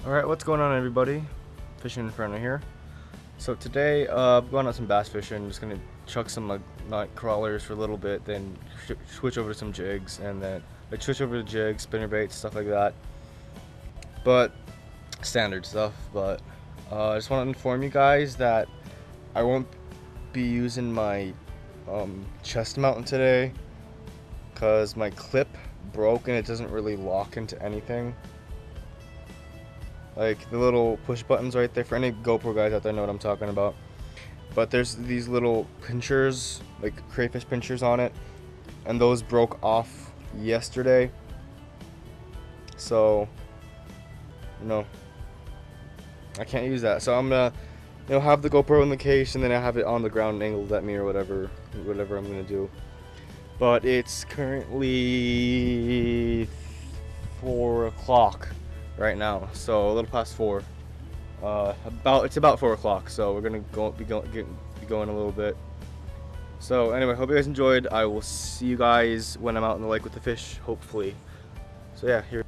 Alright, what's going on, everybody? Fishing in front of here. So today, I'm going on some bass fishing. I'm just gonna chuck some night crawlers for a little bit, then switch over to some jigs, and then switch over to jigs, spinnerbait, stuff like that. But standard stuff. But I just want to inform you guys that I won't be using my chest mounting today because my clip broke and it doesn't really lock into anything. Like the little push buttons right there, for any GoPro guys out there know what I'm talking about. But there's these little pinchers, like crayfish pinchers on it, and those broke off yesterday. So, I can't use that. So I'm gonna, have the GoPro in the case, and then I have it on the ground angled at me or whatever I'm gonna do. But it's currently 4 o'clock. Right now, so a little past 4. It's about 4 o'clock, so we're gonna be going a little bit. So anyway, hope you guys enjoyed. I will see you guys when I'm out in the lake with the fish, hopefully. So yeah, here.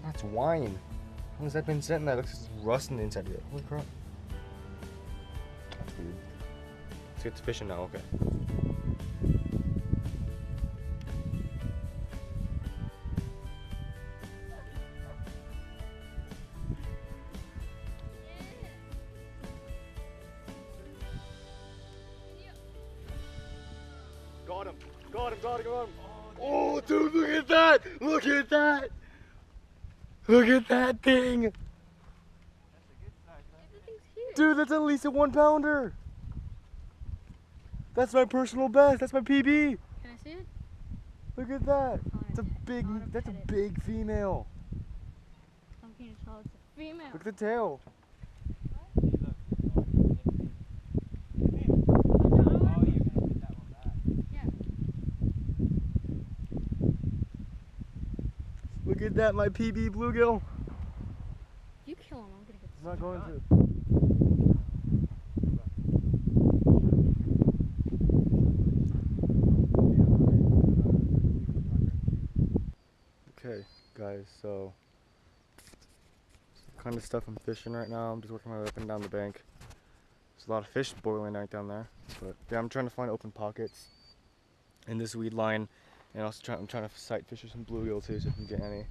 That's wine. How long has that been sitting there? It looks like it's rusting inside of it. Holy crap. That's weird. Let's get to fishing now. Okay. Got him. Oh, dude, look at that! Look at that! Look at that thing! That's a good size, huh? Dude, that's at least a 1-pounder! That's my personal best, that's my PB! Can I see it? Look at that! It's a big, that's a big female. How can you tell it's a female? Look at the tail. Look at that, my PB bluegill. You kill him, I'm gonna get this. I'm not going to. Okay, guys, so kind of stuff I'm fishing right now. I'm just working my way up and down the bank. There's a lot of fish boiling right down there. But yeah, I'm trying to find open pockets in this weed line. And also I'm trying to sight fish some bluegill too, so I can get any.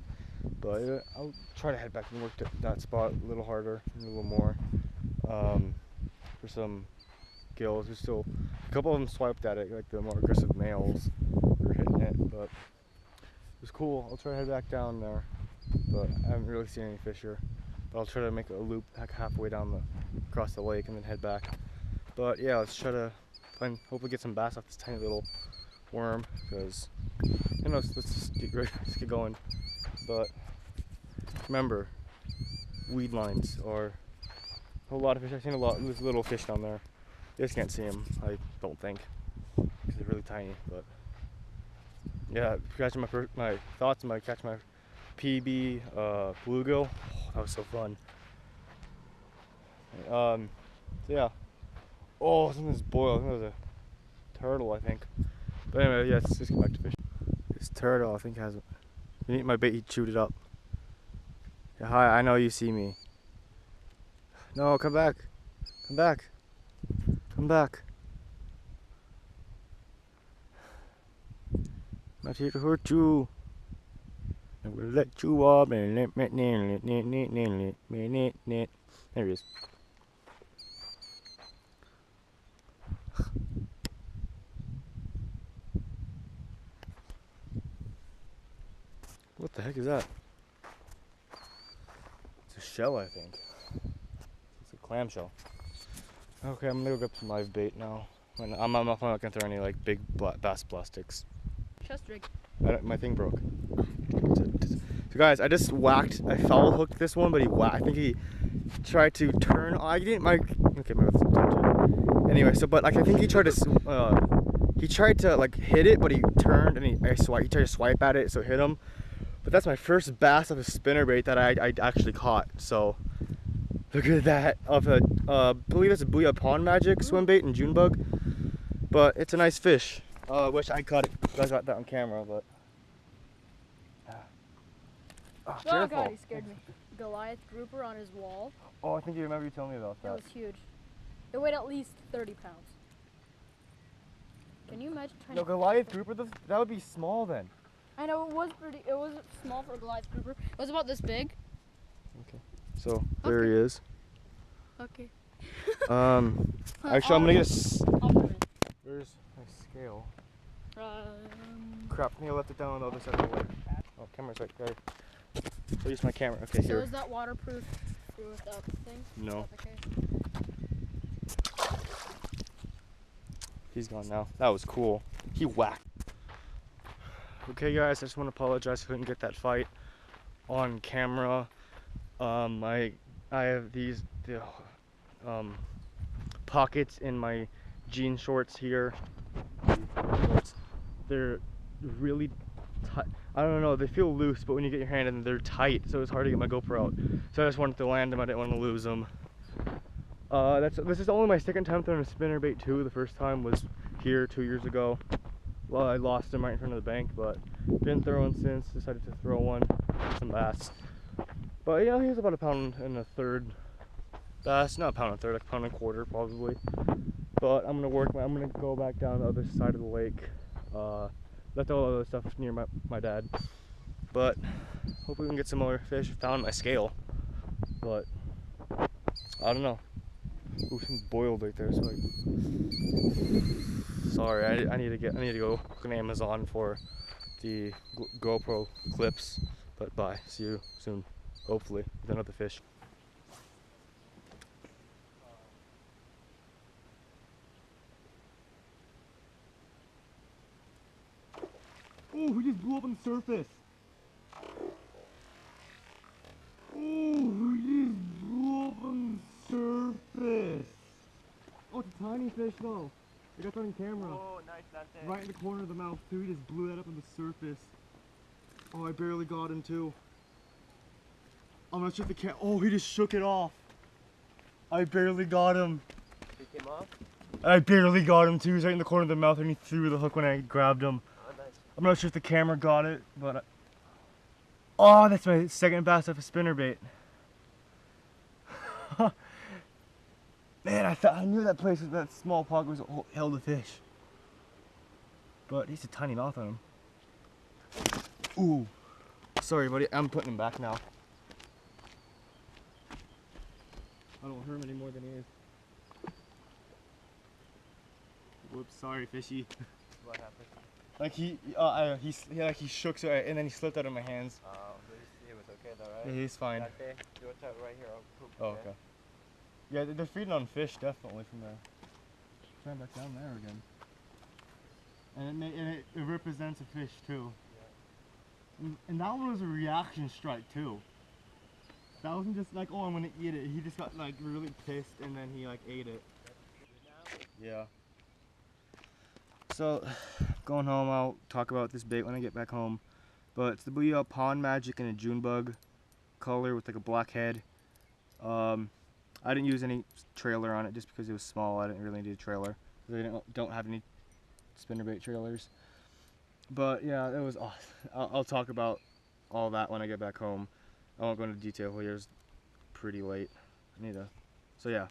But I'll try to head back and work that spot a little harder, a little more, for some gills. There's still a couple of them swiped at it, like the more aggressive males were hitting it. But it was cool. I'll try to head back down there, but I haven't really seen any fish here. But I'll try to make a loop halfway down across the lake and then head back. But yeah, let's try to hopefully get some bass off this tiny little worm, because let's just get going. But remember, weed lines are a whole lot of fish. I've seen there's little fish down there. You just can't see them, I don't think, because they're really tiny. But yeah, catching my thoughts on catching my PB bluegill. Oh, that was so fun. So yeah. Oh, something's boiled. I think it was a turtle, I think. But anyway, yeah, let's just get back to fishing. This turtle, I think, has. You need my bait, he chewed it up. Yeah, hi, I know you see me. No, come back. Come back. Come back. I'm not here to hurt you. I'm gonna let you up and there he is. What the heck is that? It's a shell, I think. It's a clam shell. Okay, I'm gonna go get some live bait now. I'm not gonna throw any like big bass plastics. Chest rig. My thing broke. So guys, I just I foul hooked this one, but I think he tried to turn. I didn't. Okay, anyway, so but like I think he tried to like hit it, but he turned and he tried to swipe at it, so it hit him. But that's my first bass of a spinnerbait that I actually caught. So look at that. I believe it's a BOOYAH Pond Magic Junebug in Junebug. But it's a nice fish. Wish I caught it. You guys got that on camera, but. Oh, oh God, he scared me. Goliath grouper on his wall. Oh, I think you remember you telling me about It that. was huge. It weighed at least 30 pounds. Can you imagine trying No, to... Goliath grouper, that would be small then. I know, it was small for a Goliath grouper. It was about this big. Okay. So, there he is. Okay. Actually, I'm gonna get Where's my scale? Crap, I think I left it down on the other side of the lake. Oh, camera's right there. I'll use my camera. Okay, So here. is that waterproof without the thing? No. Okay. He's gone now. That was cool. He whacked. Okay, guys, I just want to apologize. I couldn't get that fight on camera. I have these pockets in my jean shorts here. They're really tight. I don't know, they feel loose, but when you get your hand in, they're tight, so it's hard to get my GoPro out. So I just wanted to land them. I didn't want to lose them. This is only my second time throwing a spinnerbait too. The first time was here 2 years ago. Well, I lost him right in front of the bank, but been throwing since. Decided to throw one, some bass. But yeah, he was about 1.33 pounds bass. Not 1.33 pounds, like 1.25 pounds probably. But I'm gonna go back down the other side of the lake. Left all the other stuff near my dad. But hope we can get some more fish. Found my scale, but I don't know. Ooh, some boiled right there. Sorry, I need to go on Amazon for the GoPro clips. But bye. See you soon. Hopefully with another fish. Oh, he just blew up on the surface. Oh, he just blew up on the surface. Oh, it's a tiny fish though. I got that on camera. Oh, nice, that's it. Right in the corner of the mouth too. He just blew that up on the surface. Oh, I barely got him too. I'm not sure if the oh, he just shook it off. I barely got him. He came off? I barely got him too. He was right in the corner of the mouth and he threw the hook when I grabbed him. Oh, nice. I'm not sure if the camera got it, but oh, that's my second bass off a spinnerbait. Man, I knew that place with that small pocket was held a fish. But he's a tiny mouth on him. Ooh. Sorry, buddy. I'm putting him back now. I don't hurt him any more than he is. Whoops, sorry, fishy. What happened? Like he shook so and then he slipped out of my hands. Oh, he was okay though, right? Yeah, he's fine. Okay, do it right here. I'll poop. Oh, okay. Yeah, they're feeding on fish definitely from there. Trying back down there again. And it represents a fish too. Yeah. And that one was a reaction strike too. That wasn't just like, oh, I'm gonna eat it. He just got like really pissed and then he like ate it. Yeah. So, going home, I'll talk about this bait when I get back home. But it's the BOOYAH Pond Magic in a Junebug color with like a black head. I didn't use any trailer on it just because it was small. I didn't really need a trailer. They don't have any spinnerbait trailers. But yeah, it was awesome. I'll talk about all that when I get back home. I won't go into detail here. It's pretty late. I need to. So yeah.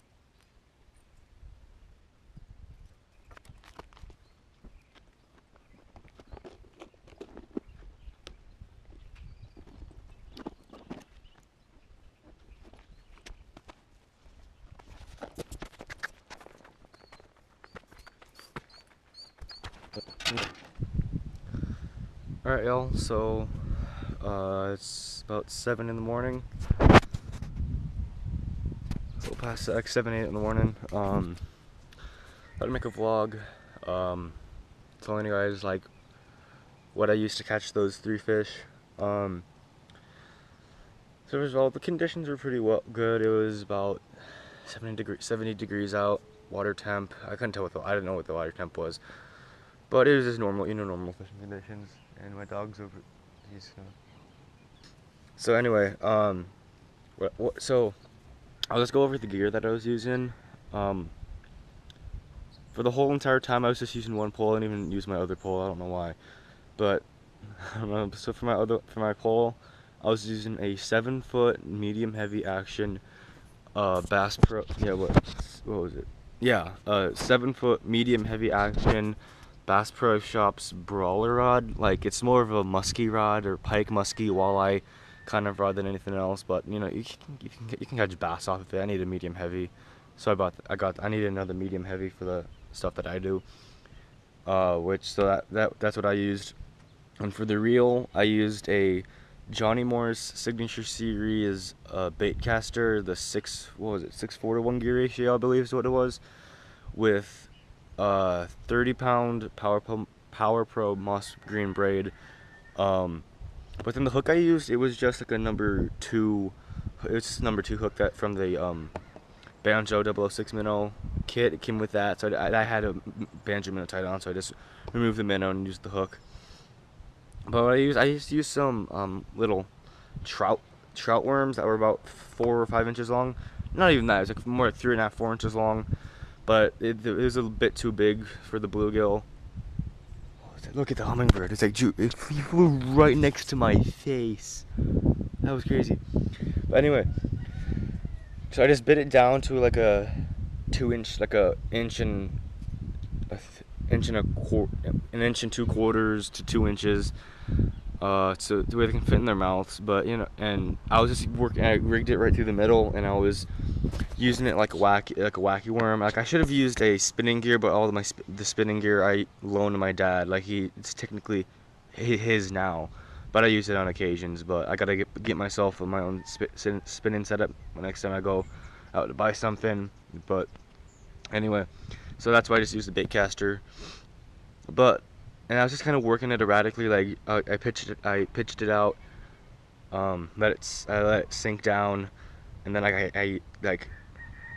Alright y'all, so it's about 7 in the morning. A little past like 7, 8 in the morning. I'd make a vlog telling you guys like what I used to catch those 3 fish. So first of all, the conditions were pretty good. It was about 70 degrees out, water temp. I couldn't tell I didn't know what the water temp was. But it was just normal, normal fishing conditions. And my dog's over. So anyway, so I'll just go over the gear that I was using. For the whole entire time, I was just using one pole. I didn't even use my other pole. I don't know why, but I don't know. So for my pole, I was using a 7-foot medium heavy action Bass Pro. Yeah, what was it? Yeah, 7-foot medium heavy action Bass Pro Shops Brawler rod. Like, it's more of a musky rod or pike, musky, walleye kind of rod than anything else. But you know, you can catch bass off of it. I need a medium heavy, so I needed another medium heavy for the stuff that I do. That's what I used. And for the reel, I used a Johnny Moore's Signature Series bait caster, the 6.4 to 1 gear ratio, I believe is what it was, with 30-pound Power Pro moss green braid. But then the hook I used, it was just like a number 2. It was just a number 2 hook that from the Banjo 006 Minnow Kit. It came with that, so I had a Banjo Minnow tied on, so I just removed the minnow and used the hook. But I used to use some little trout worms that were about 4 or 5 inches long. Not even that, it was like more like 3.5, 4 inches long. But it was a bit too big for the bluegill. Look at the hummingbird. It's like, it flew right next to my face. That was crazy. But anyway, so I just bit it down to like a 2-inch, like an inch and 2/4 to 2 inches, so the way they can fit in their mouths. But you know, and I was just I rigged it right through the middle, and I was using it like a wacky worm. Like, I should have used a spinning gear, but all of the spinning gear I loaned to my dad. Like, it's technically his now, but I use it on occasions. But I gotta get myself my own spinning setup next time I go out to buy something. But anyway, so that's why I just used the bait caster. And I was just kind of working it erratically. Like, I pitched it out, I let it sink down, and then I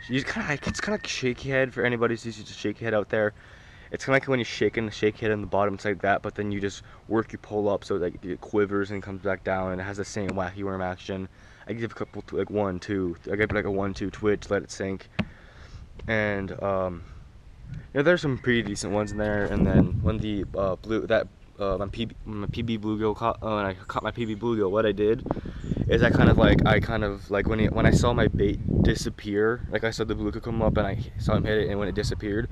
it's kind of like shaky head for anybody who's used to shaky head out there. It's kind of like when you're shaking the shaky head on the bottom, it's like that, but then you just work your pull up so like it quivers and comes back down, and it has the same wacky worm action. I give a couple, like 1, 2. I give it like a 1, 2 twitch, let it sink, and yeah, there's some pretty decent ones in there. And then when the my PB bluegill caught, when I caught my PB bluegill, what I did is I kind of like when I saw my bait disappear, like I saw the bluegill come up and I saw him hit it, and when it disappeared,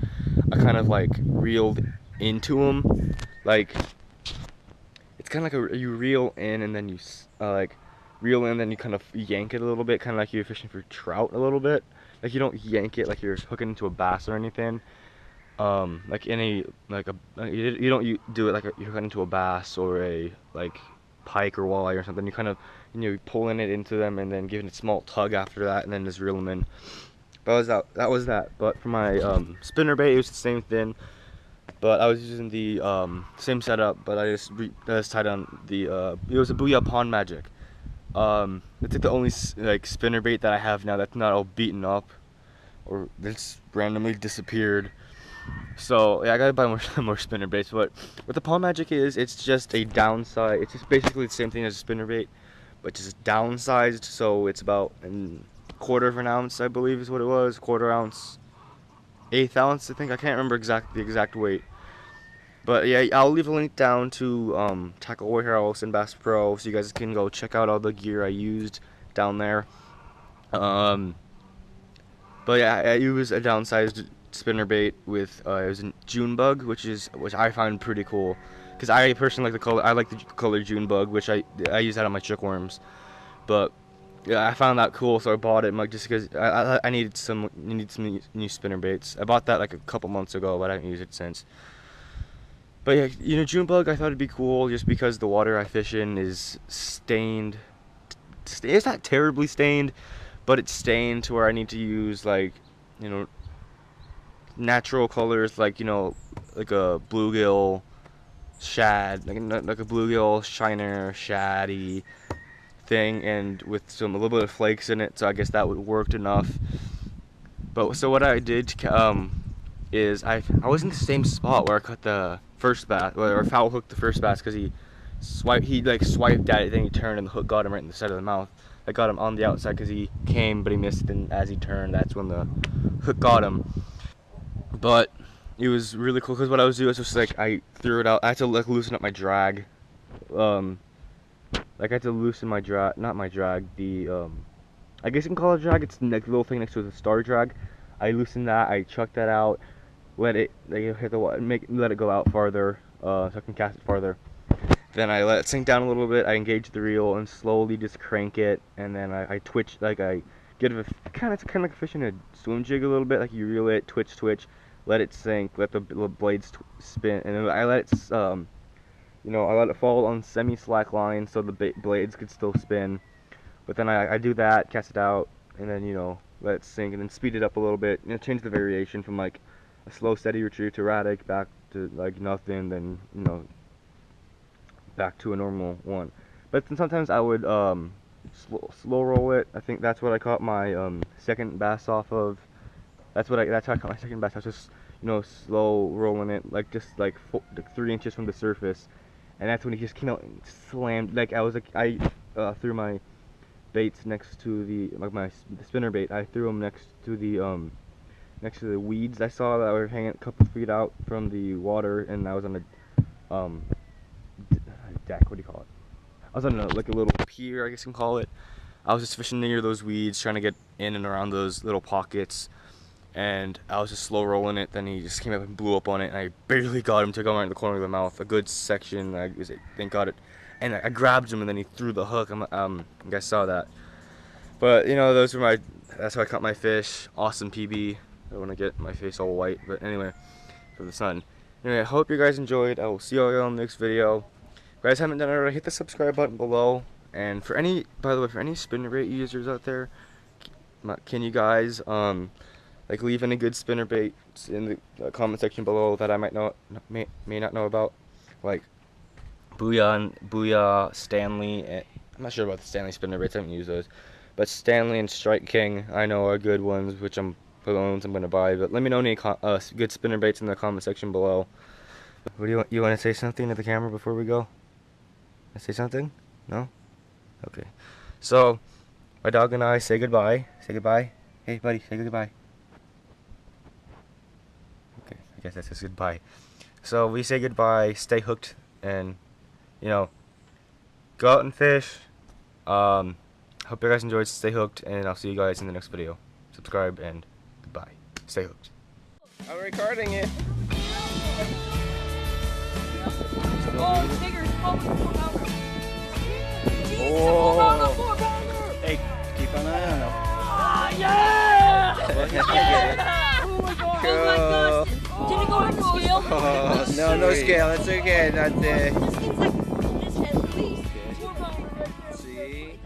I kind of like reeled into him. Like, it's kind of like you reel in and then you reel in, then you kind of yank it a little bit, kind of like you're fishing for trout a little bit. Like, you don't yank it like you're hooking into a bass or anything. Like you don't do it like you're hooking into a bass or a like pike or walleye or something. You kind of, you're pulling it into them and then giving it a small tug after that, and then just reel them in. That was that. But for my spinnerbait, it was the same thing. But I was using the same setup, but I just tied on the it was a BOOYAH Pond Magic. It's like the only like spinnerbait that I have now that's not all beaten up or that's randomly disappeared. So yeah, I gotta buy more spinnerbaits. But what the Pond Magic is, it's just a downside. It's just basically the same thing as a spinnerbait, but just downsized. So it's about a 1/4 ounce, I believe, is what it was. 1/4 ounce, 1/8 ounce, I think. I can't remember the exact weight. But yeah, I'll leave a link down to Tackle Warehouse and Bass Pro, so you guys can go check out all the gear I used down there. But yeah, I used a downsized spinnerbait with it was a Junebug, which I find pretty cool, because I personally like the color. I like the color Junebug, which I use that on my chickworms. But yeah, I found that cool, so I bought it just because I needed some new spinnerbaits. I bought that like a couple months ago, but I haven't used it since. But yeah, Junebug, I thought it'd be cool just because the water I fish in is stained. It's not terribly stained, but it's stained to where I need to use like, natural colors, like like a bluegill shad, like a bluegill shiner shaddy thing, and with a little bit of flakes in it. So I guess that would worked enough. But so what I did is I was in the same spot where I caught the first bass, or foul hooked the first bass, because he swiped at it, then he turned and the hook got him right in the side of the mouth. I got him on the outside because he came, but he missed, and as he turned, that's when the hook got him. But it was really cool because what I was doing was just like I threw it out. I had to like loosen up my drag, like I had to loosen my drag, not my drag, the I guess you can call it a drag. It's like the little thing next to the star drag. I loosened that. I chucked that out. Let it hit the water, let it go out farther, so I can cast it farther. Then I let it sink down a little bit. I engage the reel and slowly just crank it, and then I twitch, like I get a kind of like a fish in a swim jig a little bit. Like you reel it, twitch, let it sink, let the blades spin, and then I let it you know, I let it fall on semi-slack line so the blades could still spin. But then I do that, cast it out, and then, you know, let it sink, and then speed it up a little bit. You know, change the variation from like a slow, steady retrieve to erratic, back to like nothing, then, you know, back to a normal one. But then sometimes I would slow roll it. I think that's what I caught my second bass off of. That's how I caught my second bass. I was just, you know, slow rolling it, like just like 3 inches from the surface, and that's when he just came out and slammed. Like I threw my baits next to the the spinnerbait. I threw them next to the weeds I saw that were hanging a couple feet out from the water, and I was on a deck. What do you call it? I was on like a little pier, I guess you can call it. I was just fishing near those weeds, trying to get in and around those little pockets, and I was just slow rolling it. Then he just came up and blew up on it, and I barely got him. Took him right in the corner of the mouth, a good section. I think got it, and I grabbed him, and then he threw the hook. You guys saw that. But you know, that's how I caught my fish. Awesome PB. I don't want to get my face all white, but anyway, for the sun. Anyway, I hope you guys enjoyed. I will see you all in the next video. If you guys haven't done it already, hit the subscribe button below. And for any, by the way, for any spinnerbait users out there, can you guys like leave any good spinnerbaits in the comment section below that I may not know about, like BOOYAH, Stanley. I'm not sure about the Stanley spinnerbaits. I haven't used those, but Stanley and Strike King I know are good ones, which I'm gonna buy. But let me know any good spinnerbaits in the comment section below. What do you want to say something to the camera before we go? Say something? No? Okay. So, my dog and I say goodbye. Say goodbye. Hey, buddy, say goodbye. Okay, I guess that's just goodbye. So, we say goodbye, stay hooked, and, you know, go out and fish. Hope you guys enjoyed. Stay hooked, and I'll see you guys in the next video. Subscribe, and goodbye. Stay hooked. I'm recording it. Oh, stickers, Oh. Hey, keep an eye on them. ah, yeah! Yeah! Oh my god! Oh my gosh! Did it go on the scale? Oh, no scale. It's okay. Not This thing's like this heavy. See?